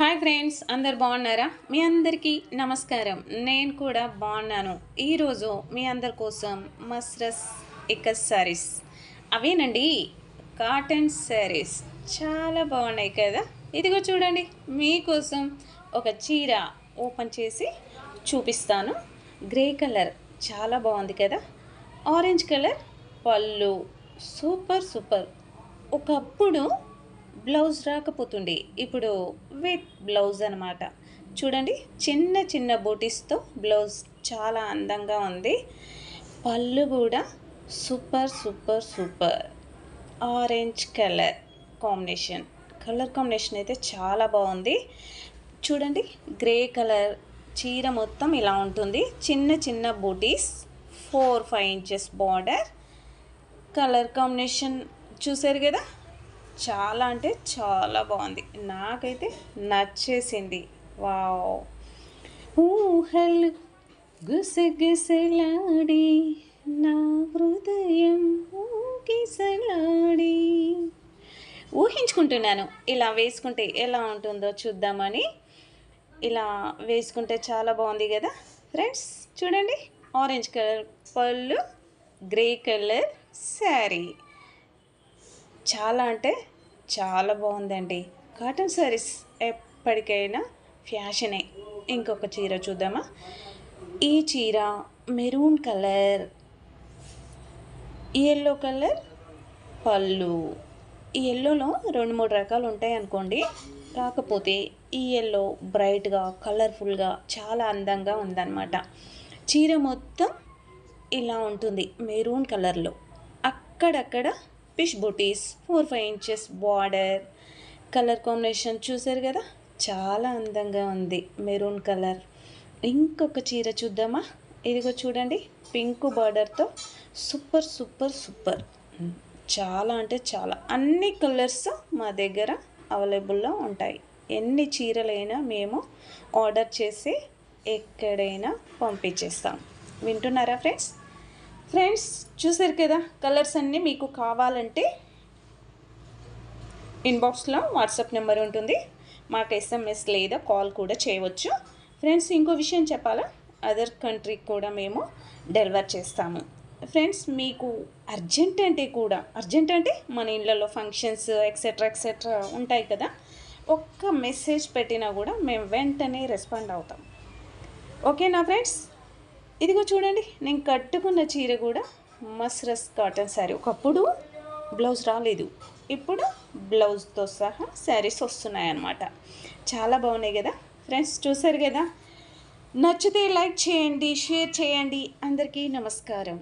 Hi friends, అందరు బాగున్నారా? మీ అందరికీ నమస్కారం. నేను కూడా బాగున్నాను. ఈరోజు మీ అందరి కోసం మస్రస్ ఇక్కత్ శారీస్, అవేనండి కాటన్ శారీస్ చాలా బాగున్నాయి కదా. ఇదిగో చూడండి, మీకోసం ఒక చీర ఓపెన్ చేసి చూపిస్తాను. గ్రే కలర్ చాలా బాగుంది కదా. ఆరెంజ్ కలర్ పళ్ళు సూపర్ సూపర్. ఒకప్పుడు బ్లౌజ్ రాకపోతుండే, ఇప్పుడు విత్ బ్లౌజ్ అనమాట. చూడండి, చిన్న చిన్న బూటీస్తో బ్లౌజ్ చాలా అందంగా ఉంది. పళ్ళు కూడా super super super. Orange colour combination అయితే చాలా బాగుంది. చూడండి, గ్రే కలర్ చీర మొత్తం ఇలా ఉంటుంది. చిన్న చిన్న బూటీస్, 4-5 ఇంచెస్ బార్డర్. కలర్ కాంబినేషన్ చూసారు కదా, చాలా అంటే చాలా బాగుంది. నాకైతే నచ్చేసింది. వావ్! ఊహలు గుసగుసలాడి నా హృదయం ఊగిసలాడి, ఊహించుకుంటున్నాను ఇలా వేసుకుంటే ఎలా ఉంటుందో చూద్దామని. ఇలా వేసుకుంటే చాలా బాగుంది కదా ఫ్రెండ్స్. చూడండి, ఆరెంజ్ కలర్ పళ్ళు, గ్రే కలర్ శారీ. చాలా అంటే చాలా బాగుందండి. కాటన్ శారీస్ ఎప్పటికైనా ఫ్యాషనే. ఇంకొక చీర చూద్దామా. ఈ చీర మెరూన్ కలర్, ఎల్లో కలర్ పళ్ళు. ఈ ఎల్లోలో 2-3 రకాలు ఉంటాయి అనుకోండి, కాకపోతే ఈ ఎల్లో బ్రైట్గా కలర్ఫుల్గా చాలా అందంగా ఉందన్నమాట. చీర మొత్తం ఇలా ఉంటుంది మెరూన్ కలర్లో. అక్కడక్కడ ఫిష్ బూటీస్, 4-5 ఇంచెస్ బార్డర్. కలర్ కాంబినేషన్ చూసారు కదా, చాలా అందంగా ఉంది మెరూన్ కలర్. ఇంకొక చీర చూద్దామా. ఇదిగో చూడండి, పింక్ బార్డర్తో సూపర్ సూపర్ సూపర్. చాలా అంటే చాలా. అన్ని కలర్స్ మా దగ్గర అవైలబుల్లో ఉంటాయి. ఎన్ని చీరలైనా మేము ఆర్డర్ చేసి ఎక్కడైనా పంపించేస్తాం. వింటున్నారా ఫ్రెండ్స్ చూసారు కదా, కలర్స్ అన్నీ మీకు కావాలంటే ఇన్బాక్స్లో వాట్సాప్ నెంబర్ ఉంటుంది. మాకు ఎస్ఎంఎస్ లేదా కాల్ కూడా చేయవచ్చు. ఫ్రెండ్స్, ఇంకో విషయం చెప్పాలా, అదర్ కంట్రీకి కూడా మేము డెలివర్ చేస్తాము. ఫ్రెండ్స్, మీకు అర్జెంట్ అంటే మన ఇళ్ళలో ఫంక్షన్స్ ఎక్సెట్రా ఉంటాయి కదా, ఒక్క మెసేజ్ పెట్టినా కూడా మేము వెంటనే రెస్పాండ్ అవుతాం. ఓకేనా ఫ్రెండ్స్. ఇదిగో చూడండి, నేను కట్టుకున్న చీర కూడా మస్రస్ కాటన్ శారీ. ఒకప్పుడు బ్లౌజ్ రాలేదు, ఇప్పుడు బ్లౌజ్తో సహా శారీస్ వస్తున్నాయన్నమాట. చాలా బాగున్నాయి కదా ఫ్రెండ్స్. చూసారు కదా, నచ్చితే లైక్ చేయండి, షేర్ చేయండి. అందరికీ నమస్కారం.